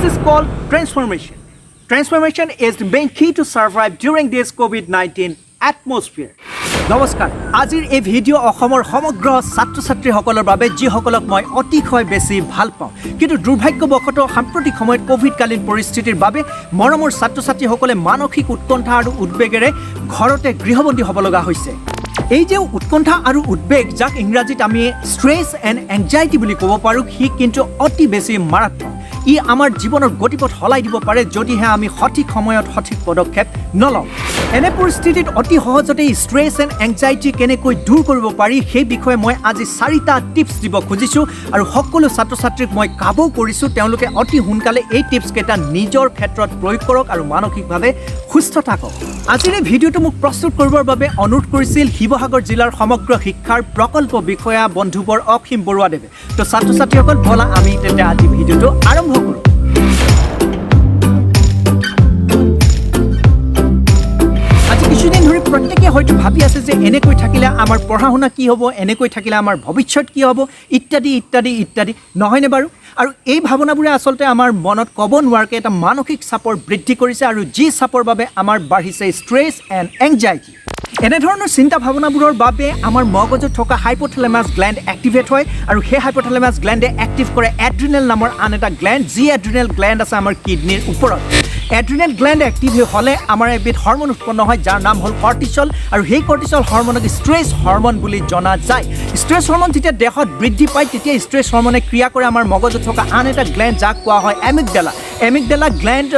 is called transformation. Transformation is the main key to survive during this COVID-19 atmosphere. নমস্কাৰ আজিৰ এই video' অসমৰ সমগ্ৰ ছাত্ৰ ছাত্ৰীসকলৰ বাবে যিসকলক মই অতিশয় বেছি ভাল পাওঁ কিন্তু দুৰ্ভাগ্যবশতঃ সাম্প্ৰতিক সময়ত কোভিডকালীন পৰিস্থিতিৰ বাবে মৰমৰ ছাত্ৰ ছাত্ৰীসকলে মানসিক উৎকণ্ঠা আৰু উদ্বেগেৰে ঘৰতে গৃহবন্দী হ'ব লগা হৈছে এই যে উৎকণ্ঠা আৰু উদ্বেগ যাক ইংৰাজীত আমি ষ্ট্ৰেছ এণ্ড এংজাইটি বুলি ক'ব পাৰোঁ সি কিন্তু অতি বেছি মাৰাত্মক ই আমাৰ জীৱনৰ গতিপথ হলাই দিব পাৰে যদিহে আমি সঠিক সময়ত সঠিক পদক্ষেপ নলওঁ এনে পৰিস্থিতিত অতি সহজতে ষ্ট্ৰেছ এণ্ড এংজাইটি কেনেকৈ দূৰ কৰিব পাৰি সেই বিষয়ে মই আজি 4টা টিপছ দিব খুজিছোঁ আৰু সকলো ছাত্ৰ ছাত্ৰীক মই কাবৌ কৰিছোঁ তেওঁলোকে অতি সোনকালে এই টিপছকেইটা নিজৰ ক্ষেত্ৰত প্ৰয়োগ কৰক আৰু মানসিকভাৱে সুস্থ থাকক আজিৰ এই ভিডিঅ'টো মোক প্ৰস্তুত কৰিবৰ বাবে অনুৰোধ কৰিছিল শিৱসাগৰ জিলাৰ সমগ্ৰ শিক্ষাৰ প্ৰকল্প বিষয়া বন্ধুবৰ অসীম বৰুৱাদেৱে তো ছাত্ৰ ছাত্ৰীসকল বলা আমি তেন্তে আজি ভিডিঅ'টো আৰম্ভ কৰোঁ কিছুদিন ধৰি প্ৰত্যেকে হয়তো ভাবি আছে যে এনেকৈ থাকিলে আমাৰ পঢ়া শুনা কি হ'ব এনেকৈ থাকিলে আমাৰ ভৱিষ্যত কি হ'ব ইত্যাদি ইত্যাদি ইত্যাদি নহয়নে বাৰু আৰু এই ভাৱনাবোৰে আচলতে আমাৰ মনত ক'ব নোৱাৰাকৈ এটা মানসিক চাপৰ বৃদ্ধি কৰিছে আৰু যি চাপৰ বাবে আমাৰ বাঢ়িছে ষ্ট্ৰেছ এণ্ড এংজাইটি এনেধৰণৰ চিন্তা ভাৱনাবোৰৰ বাবে আমাৰ মগজুত থকা হাইপথেলেমাছ গ্লেণ্ড এক্টিভেট হয় আৰু সেই হাইপথেলেমাছ গ্লেণ্ডে এক্টিভ কৰে এড্ৰিনেল নামৰ আন এটা গ্লেণ্ড যি এড্ৰিনেল গ্লেণ্ড আছে আমাৰ কিডনীৰ ওপৰত এড্ৰিনেল গ্লেণ্ড এক্টিভ হ'লে আমাৰ এবিধ হৰমন উৎপন্ন হয় যাৰ নাম হ'ল কৰ্টিচল আৰু সেই কৰ্টিচল হৰমনক ষ্ট্ৰেছ হৰমন বুলি জনা যায় ষ্ট্ৰেছ হৰমন যেতিয়া দেহত বৃদ্ধি পায় তেতিয়া ষ্ট্ৰেছ হৰমনে ক্ৰিয়া কৰে আমাৰ মগজুত থকা আন এটা গ্লেণ্ড যাক কোৱা হয় এমিগডালা গ্লেণ্ড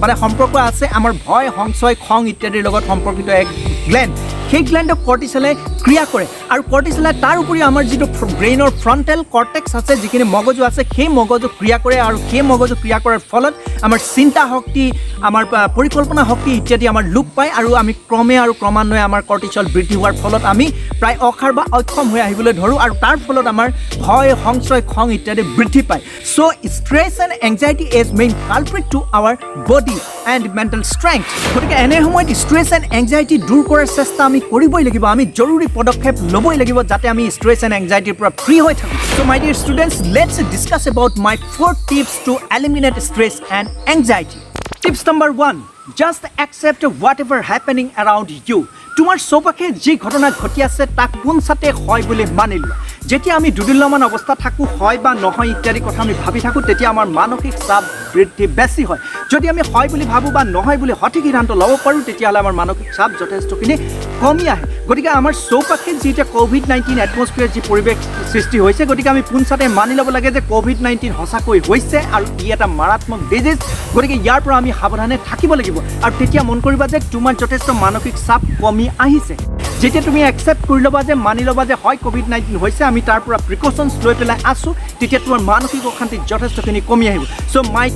মানে সম্পৰ্ক আছে আমাৰ ভয় সংশয় খং ইত্যাদিৰ লগত সম্পৰ্কিত এক গ্লেণ্ড সেই গ্লেণ্ডক কৰ্টিচলে ক্ৰিয়া কৰে আৰু কৰ্টিচলে তাৰ উপৰি আমাৰ যিটো ব্ৰেইনৰ ফ্ৰণ্টেল কৰ্টেক্স আছে যিখিনি মগজু আছে সেই মগজু ক্ৰিয়া কৰে আৰু সেই মগজু ক্ৰিয়া কৰাৰ ফলত আমাৰ চিন্তা শক্তি আমাৰ পৰিকল্পনা শক্তি ইত্যাদি আমাৰ লোপ পায় আৰু আমি ক্ৰমে আৰু ক্ৰমান্বয়ে আমাৰ কৰ্টিচল বৃদ্ধি হোৱাৰ ফলত আমি প্ৰায় অসাৰ বা অক্ষম হৈ আহিবলৈ ধৰোঁ আৰু তাৰ ফলত আমাৰ ভয় সংশয় খং ইত্যাদি বৃদ্ধি পায় so' stress and anxiety is main culprit to our body and mental strength গতিকে এনে সময়ত ষ্ট্ৰেছ এণ্ড এংজাইটি দূৰ কৰাৰ চেষ্টা আমি কৰিবই লাগিব আমি জৰুৰী পদক্ষেপ ল'বই লাগিব যাতে আমি ষ্ট্ৰেছ এণ্ড এংজাইটিৰ পৰা ফ্ৰী হৈ থাকোঁ so' my dear students let's discuss about my 4 tips to eliminate stress and anxiety tips number 1 just accept whatever happening around you তোমাৰ চৌপাশে যি ঘটনা ঘটি আছে তাক পোনচাতে হয় বুলি মানি লোৱা যেতিয়া আমি দুদিনমান অৱস্থাত থাকোঁ হয় বা নহয় ইত্যাদি কথা আমি ভাবি থাকোঁ তেতিয়া আমাৰ মানসিক চাপ বৃদ্ধি বেছি হয় যদি আমি হয় বুলি ভাবোঁ বা নহয় বুলি সঠিক সিদ্ধান্ত ল'ব পাৰোঁ তেতিয়াহ'লে আমাৰ মানসিক চাপ যথেষ্টখিনি কমি আহে গতিকে আমাৰ চৌপাশে যি এতিয়া COVID-19 এটমস্ফিয়াৰ যি পৰিৱেশ সৃষ্টি হৈছে গতিকে আমি পোনচাতে মানি ল'ব লাগে যে COVID-19 সঁচাকৈ হৈছে আৰু ই এটা মাৰাত্মক ডিজিজ গতিকে ইয়াৰ পৰা আমি সাৱধানে থাকিব লাগিব আৰু তেতিয়া মন কৰিবা যে তোমাৰ যথেষ্ট মানসিক চাপ কমি আহিছে যেতিয়া তুমি একচেপ্ট কৰি ল'বা যে মানি ল'বা যে হয় COVID-19 হৈছে আমি তাৰ পৰা প্ৰিকশ্যনছ লৈ পেলাই আছোঁ তেতিয়া তোমাৰ মানসিক অশান্তি যথেষ্টখিনি কমি আহিব so' my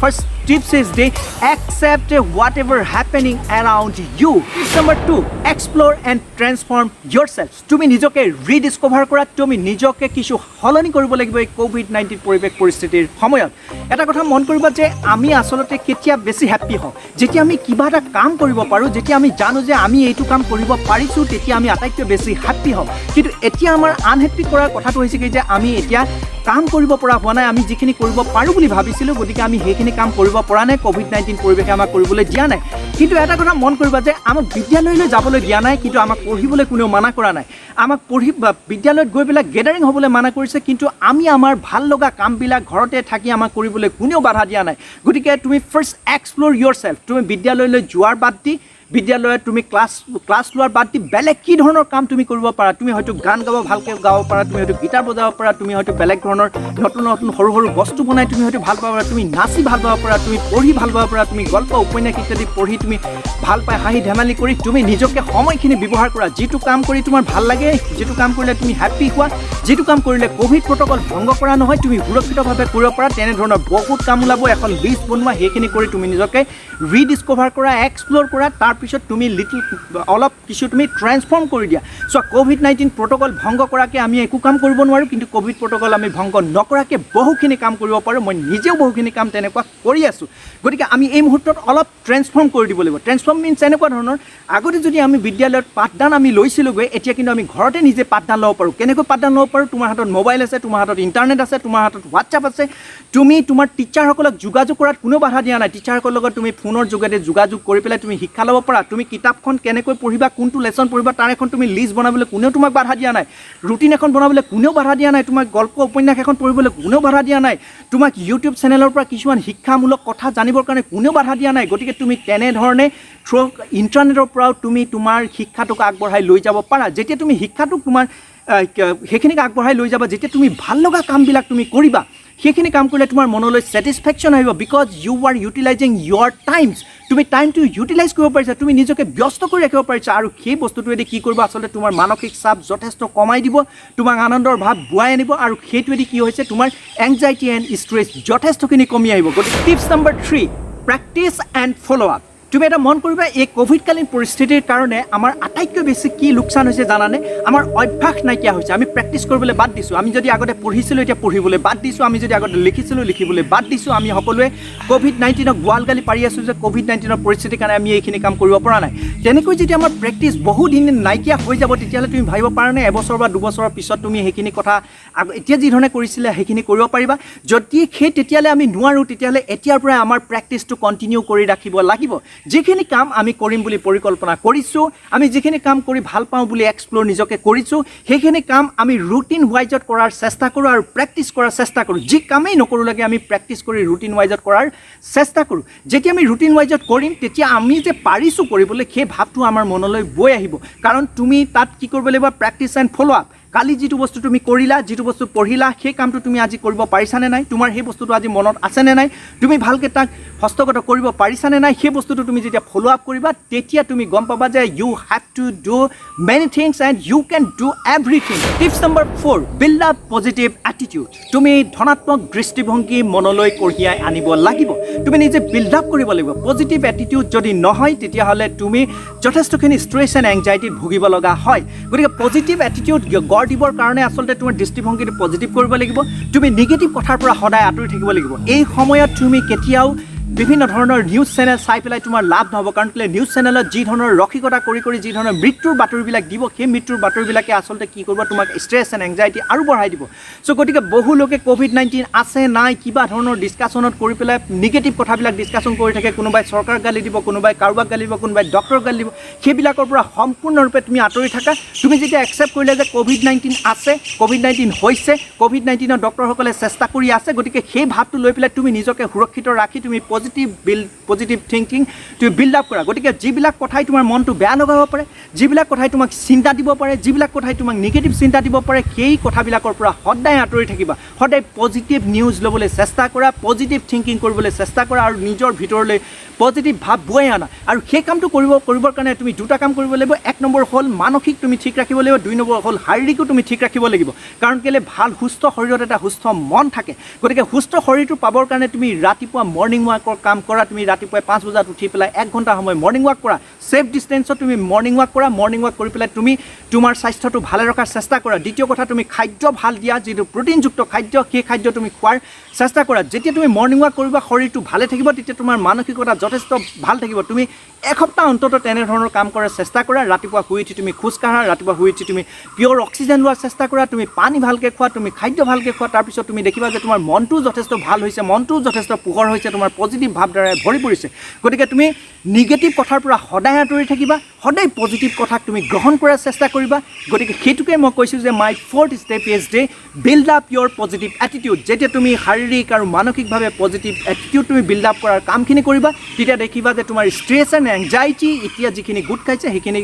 first tips is the accept whatever happening around you tips number 2 explore and transform yourself তুমি নিজকে ৰিডিস্কভাৰ কৰা তুমি নিজকে কিছু সলনি কৰিব লাগিব এই COVID-19 পৰিৱেশ পৰিস্থিতিৰ সময়ত এটা কথা মন কৰিবা যে আমি আচলতে কেতিয়া বেছি হেপ্পী হওঁ যেতিয়া আমি কিবা এটা কাম কৰিব পাৰোঁ যেতিয়া আমি জানো যে আমি এইটো কাম কৰিব পাৰিছোঁ তেতিয়া আমি আটাইতকৈ বেছি হেপ্পী হওঁ কিন্তু এতিয়া আমাৰ আনহেপ্পী কৰাৰ কথাটো হৈছে কি যে আমি এতিয়া কাম কৰিব পৰা হোৱা নাই আমি যিখিনি কৰিব পাৰোঁ বুলি ভাবিছিলোঁ গতিকে আমি সেইখিনি কাম কৰিব পৰা নাই COVID-19 পৰিৱেশে আমাক কৰিবলৈ দিয়া নাই কিন্তু এটা কথা মন কৰিবা যে আমাক বিদ্যালয়লৈ যাবলৈ দিয়া নাই কিন্তু আমাক পঢ়িবলৈ কোনেও মানা কৰা নাই আমাক বিদ্যালয়ত গৈ পেলাই গেডাৰিং হ'বলৈ মানা কৰিছে কিন্তু আমি আমাৰ ভাল লগা কামবিলাক ঘৰতে থাকি আমাক কৰিবলৈ কোনেও বাধা দিয়া নাই গতিকে তুমি ফাৰ্ষ্ট এক্সপ্ল'ৰ ইয়ৰ চেল্ফ তুমি বিদ্যালয়লৈ যোৱাৰ বাদ দি বিদ্যালয়ত তুমি ক্লাছ লোৱাৰ বাদ দি বেলেগ কি ধৰণৰ কাম তুমি কৰিব পাৰা তুমি হয়তো গান ভালকৈ গাব পাৰা তুমি হয়তো গীটাৰ বজাব পাৰা তুমি হয়তো বেলেগ ধৰণৰ নতুন নতুন সৰু সৰু বস্তু বনাই তুমি হয়তো ভাল পাব পাৰা তুমি নাচি ভাল পাব পাৰা তুমি পঢ়ি ভাল পাব পাৰা তুমি গল্প উপন্যাস ইত্যাদি পঢ়ি তুমি ভাল পাই হাঁহি ধেমালি কৰি তুমি নিজকে সময়খিনি ব্যৱহাৰ কৰা যিটো কাম কৰি তোমাৰ ভাল লাগে যিটো কাম কৰিলে তুমি হেপ্পী হোৱা যিটো কাম কৰিলে কোভিড প্ৰট'কল ভংগ কৰা নহয় তুমি সুৰক্ষিতভাৱে কৰিব পাৰা তেনেধৰণৰ বহুত কাম ওলাব এখন লিষ্ট বনোৱা সেইখিনি কৰি তুমি নিজকে ৰিডিস্কভাৰ কৰা এক্সপ্ল'ৰ কৰা তাৰ তাৰপিছত তুমি অলপ কিছু তুমি ট্ৰেন্সফৰ্ম কৰি দিয়া চ' কোভিড-19 প্ৰট'কল ভংগ কৰাকৈ আমি একো কাম কৰিব নোৱাৰোঁ কিন্তু কোভিড প্ৰট'কল আমি ভংগ নকৰাকৈ বহুখিনি কাম কৰিব পাৰোঁ মই নিজেও বহুখিনি কাম তেনেকুৱা কৰি আছোঁ গতিকে আমি এই মুহূৰ্তত অলপ ট্ৰেন্সফৰ্ম কৰি দিব লাগিব ট্ৰেন্সফৰ্ম মিনছ এনেকুৱা ধৰণৰ আগতে যদি আমি বিদ্যালয়ত পাঠদান আমি লৈছিলোঁগৈ এতিয়া কিন্তু আমি ঘৰতে নিজে পাঠদান ল'ব পাৰোঁ কেনেকৈ পাঠদান ল'ব পাৰোঁ তোমাৰ হাতত মোবাইল আছে তোমাৰ হাতত ইণ্টাৰনেট আছে তোমাৰ হাতত হোৱাটছআপ আছে তুমি তোমাৰ টিচাৰসকলক যোগাযোগ কৰাত কোনো বাধা দিয়া নাই টিচাৰসকলৰ লগত তুমি ফোনৰ যোগেদি যোগাযোগ কৰি পেলাই তুমি শিক্ষা ল'ব পাৰা তুমি কিতাপখন কেনেকৈ পঢ়িবা কোনটো লেছন পঢ়িবা তাৰ এখন তুমি লিষ্ট বনাবলৈ কোনেও তোমাক বাধা দিয়া নাই ৰুটিন এখন বনাবলৈ কোনেও বাধা দিয়া নাই তোমাক গল্প উপন্যাস এখন পঢ়িবলৈ কোনেও বাধা দিয়া নাই তোমাক ইউটিউব চেনেলৰ পৰা কিছুমান শিক্ষামূলক কথা জানিবৰ কাৰণে কোনেও বাধা দিয়া নাই গতিকে তুমি তেনেধৰণে থ্ৰু ইণ্টাৰনেটৰ পৰাও তুমি তোমাৰ শিক্ষাটোক আগবঢ়াই লৈ যাব পাৰা যেতিয়া তুমি শিক্ষাটোক তোমাৰ সেইখিনিক আগবঢ়াই লৈ যাবা যেতিয়া তুমি ভাল লগা কামবিলাক তুমি কৰিবা সেইখিনি কাম কৰিলে তোমাৰ মনলৈ ছেটিছফেকশ্যন আহিব because you are utilising your times তুমি টাইমটো ইউটিলাইজ কৰিব পাৰিছা তুমি নিজকে ব্যস্ত কৰি ৰাখিব পাৰিছা আৰু সেই বস্তুটোৱেদি কি কৰিব আচলতে তোমাৰ মানসিক চাপ যথেষ্ট কমাই দিব তোমাক আনন্দৰ ভাৱ বুৱাই আনিব আৰু সেইটোৱেদি কি হৈছে তোমাৰ এংজাইটি এণ্ড ষ্ট্ৰেছ যথেষ্টখিনি কমি আহিব গতিকে tips number 3 practice and follow' up তুমি এটা মন কৰিবা এই কোভিডকালীন পৰিস্থিতিৰ কাৰণে আমাৰ আটাইতকৈ বেছি কি লোকচান হৈছে জানানে আমাৰ অভ্যাস নাইকিয়া হৈছে আমি প্ৰেক্টিছ কৰিবলৈ বাদ দিছোঁ আমি যদি আগতে পঢ়িছিলোঁ এতিয়া পঢ়িবলৈ বাদ দিছোঁ আমি যদি আগতে লিখিছিলোঁ লিখিবলৈ বাদ দিছোঁ আমি সকলোৱে কোভিড-19ক গোৱাল গালি পাৰি আছোঁ যে কোভিড-19ৰ পৰিস্থিতিৰ কাৰণে আমি এইখিনি কাম কৰিব পৰা নাই তেনেকৈ যেতিয়া আমাৰ প্ৰেক্টিছ বহুদিন নাইকিয়া হৈ যাব তেতিয়াহ'লে তুমি ভাবিব পাৰানে এবছৰ বা দুবছৰৰ পিছত তুমি সেইখিনি কথা এতিয়া যিধৰণে কৰিছিলে সেইখিনি কৰিব পাৰিবা যদি তেতিয়ালৈ আমি নোৱাৰোঁ তেতিয়াহ'লে এতিয়াৰ পৰাই আমাৰ প্ৰেক্টিছটো কণ্টিনিউ কৰি ৰাখিব লাগিব যিখিনি কাম আমি কৰিম বুলি পৰিকল্পনা কৰিছোঁ আমি যিখিনি কাম কৰি ভাল পাওঁ বুলি এক্সপ্ল'ৰ নিজকে কৰিছোঁ সেইখিনি কাম আমি ৰুটিন ৱাইজত কৰাৰ চেষ্টা কৰোঁ আৰু প্ৰেক্টিছ কৰাৰ চেষ্টা কৰোঁ যি কামেই নকৰোঁ লাগে আমি প্ৰেক্টিছ কৰি ৰুটিন ৱাইজত কৰাৰ চেষ্টা কৰোঁ যেতিয়া আমি ৰুটিন ৱাইজত কৰিম তেতিয়া আমি যে পাৰিছোঁ কৰিবলৈ সেই ভাৱটো আমাৰ মনলৈ বৈ আহিব কাৰণ তুমি তাত কি কৰিব লাগিব প্ৰেক্টিছ এণ্ড ফ'ল' আপ কালি যিটো বস্তু তুমি কৰিলা যিটো বস্তু পঢ়িলা সেই কামটো তুমি আজি কৰিব পাৰিছানে নাই তোমাৰ সেই বস্তুটো আজি মনত আছেনে নাই তুমি ভালকৈ তাক হস্তগত কৰিব পাৰিছানে নাই সেই বস্তুটো তুমি যেতিয়া ফ'ল' আপ কৰিবা তেতিয়া তুমি গম পাবা যে you have to do many things and you can do everything tips number 4 build up positive attitude তুমি ধনাত্মক দৃষ্টিভংগী মনলৈ কঢ়িয়াই আনিব লাগিব তুমি নিজে বিল্ড আপ কৰিব লাগিব পজিটিভ এটিটিউড যদি নহয় তেতিয়াহ'লে তুমি যথেষ্টখিনি ষ্ট্ৰেছ এণ্ড এংজাইটিত ভুগিব লগা হয় গতিকে পজিটিভ এটিটিউড গঢ় দিবৰ কাৰণে আচলতে তোমাৰ দৃষ্টিভংগীটো পজিটিভ কৰিব লাগিব তুমি নিগেটিভ কথাৰ পৰা সদায় আঁতৰি থাকিব লাগিব এই সময়ত তুমি কেতিয়াও বিভিন্ন ধৰণৰ নিউজ চেনেল চাই পেলাই তোমাৰ লাভ নহ'ব কাৰণ কেলৈ নিউজ চেনেলত যি ধৰণৰ ৰসিকতা কৰি যি ধৰণৰ মৃত্যুৰ বাতৰিবিলাক দিব সেই মৃত্যুৰ বাতৰিবিলাকে আচলতে কি কৰিব তোমাক ষ্ট্ৰেছ এণ্ড এংজাইটি আৰু বঢ়াই দিব চ' গতিকে বহু লোকে কোভিড-19 আছে নাই কিবা ধৰণৰ ডিছকাশ্যনত কৰি পেলাই নিগেটিভ কথাবিলাক ডিছকাশ্যন কৰি থাকে কোনোবাই চৰকাৰক গালি দিব কোনোবাই কাৰোবাক গালি দিব কোনোবাই ডক্টৰক গালি দিব সেইবিলাকৰ পৰা সম্পূৰ্ণৰূপে তুমি আঁতৰি থাকা তুমি যেতিয়া একচেপ্ট কৰিলে যে কোভিড-19 আছে কোভিড-19 হৈছে কোভিড-19ৰ ডক্টৰসকলে চেষ্টা কৰি আছে গতিকে সেই ভাৱটো লৈ পেলাই তুমি নিজকে সুৰক্ষিত ৰাখি তুমি পজিটিভ থিংকিং তুমি বিল্ড আপ কৰা গতিকে যিবিলাক কথাই তোমাৰ মনটো বেয়া লগাব পাৰে যিবিলাক কথাই তোমাক চিন্তা দিব পাৰে যিবিলাক কথাই তোমাক নিগেটিভ চিন্তা দিব পাৰে সেই কথাবিলাকৰ পৰা সদায় আঁতৰি থাকিবা সদায় পজিটিভ নিউজ ল'বলৈ চেষ্টা কৰা পজিটিভ থিংকিং কৰিবলৈ চেষ্টা কৰা আৰু নিজৰ ভিতৰলৈ পজিটিভ ভাৱ বুৱাই আনা আৰু সেই কামটো কৰিবৰ কাৰণে তুমি দুটা কাম কৰিব লাগিব এক নম্বৰ হ'ল মানসিক তুমি ঠিক ৰাখিব লাগিব দুই নম্বৰ হ'ল শাৰীৰিকো তুমি ঠিক ৰাখিব লাগিব কাৰণ কেলৈ ভাল সুস্থ শৰীৰত এটা সুস্থ মন থাকে গতিকে সুস্থ শৰীৰটো পাবৰ কাৰণে তুমি ৰাতিপুৱা মৰ্ণিং ৱাকৰ কাম কৰা তুমি ৰাতিপুৱা 5 বজাত উঠি পেলাই 1 ঘণ্টা সময় মৰ্ণিং ৱাক কৰা সেফ ডিষ্টেন্সত তুমি মৰ্ণিং ৱাক কৰা মৰ্ণিং ৱাক কৰি পেলাই তুমি তোমাৰ স্বাস্থ্যটো ভালে ৰখাৰ চেষ্টা কৰা দ্বিতীয় কথা তুমি খাদ্য ভাল দিয়া যিটো প্ৰটিনযুক্ত খাদ্য সেই খাদ্য তুমি খোৱাৰ চেষ্টা কৰা যেতিয়া তুমি মৰ্ণিং ৱাক কৰিবা শৰীৰটো ভালে থাকিব তেতিয়া তোমাৰ মানসিকতা যথেষ্ট ভাল থাকিব তুমি এসপ্তাহ অন্তত তেনেধৰণৰ কাম কৰাৰ চেষ্টা কৰা ৰাতিপুৱা শুই উঠি তুমি খোজ কাঢ়া ৰাতিপুৱা শুই উঠি তুমি পিয়ৰ অক্সিজেন লোৱাৰ চেষ্টা কৰা তুমি পানী ভালকৈ খোৱা তুমি খাদ্য ভালকৈ খোৱা তাৰপিছত তুমি দেখিবা যে তোমাৰ মনটো যথেষ্ট ভাল হৈছে মনটো যথেষ্ট পোহৰ হৈছে তোমাৰ পজিটিভ ভাৱধাৰাই ভৰি পৰিছে গতিকে তুমি নিগেটিভ কথাৰ পৰা সদায় আঁতৰি থাকিবা সদায় পজিটিভ কথাক তুমি গ্ৰহণ কৰাৰ চেষ্টা কৰিবা গতিকে সেইটোকে মই কৈছোঁ যে মাই 4th ষ্টেপ ইজ যে বিল্ড আপ ইয়ৰ পজিটিভ এটিটিউড যেতিয়া তুমি শাৰীৰিক আৰু মানসিকভাৱে পজিটিভ এটিটিউড তুমি বিল্ড আপ কৰাৰ কামখিনি কৰিবা তেতিয়া দেখিবা যে তোমাৰ ষ্ট্ৰেছ এণ্ড এংজাইটি এতিয়া যিখিনি গোট খাইছে সেইখিনি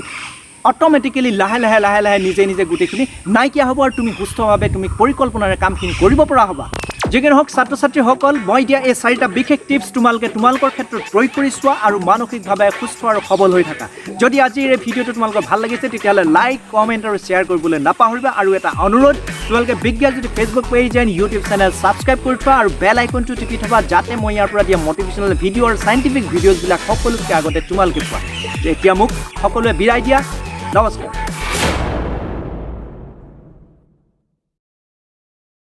অট'মেটিকেলি লাহে লাহে নিজে গোটেইখিনি নাইকিয়া হ'ব আৰু তুমি সুস্থভাৱে তুমি পৰিকল্পনাৰে কামখিনি কৰিব পৰা হ'বা যিকি নহওক ছাত্ৰ ছাত্ৰীসকল মই দিয়া এই 4টা বিশেষ টিপছ তোমালোকৰ ক্ষেত্ৰত প্ৰয়োগ কৰি চোৱা আৰু মানসিকভাৱে সুস্থ আৰু সবল হৈ থাকা যদি আজিৰ এই ভিডিঅ'টো তোমালোকৰ ভাল লাগিছে তেতিয়াহ'লে লাইক কমেণ্ট আৰু শ্বেয়াৰ কৰিবলৈ নাপাহৰিবা আৰু এটা অনুৰোধ তোমালোকে Bigyajyoti Facebook page and YouTube channel subscribe কৰি থোৱা আৰু বেল আইকনটো টিপি থবা যাতে মই ইয়াৰ পৰা দিয়া মটিভেশ্যনেল ভিডিঅ' আৰু চাইণ্টিফিক ভিডিঅ'জবিলাক সকলোতকৈ আগতে তোমালোকে পোৱা এতিয়া মোক সকলোৱে বিদায় দিয়া নমস্কাৰ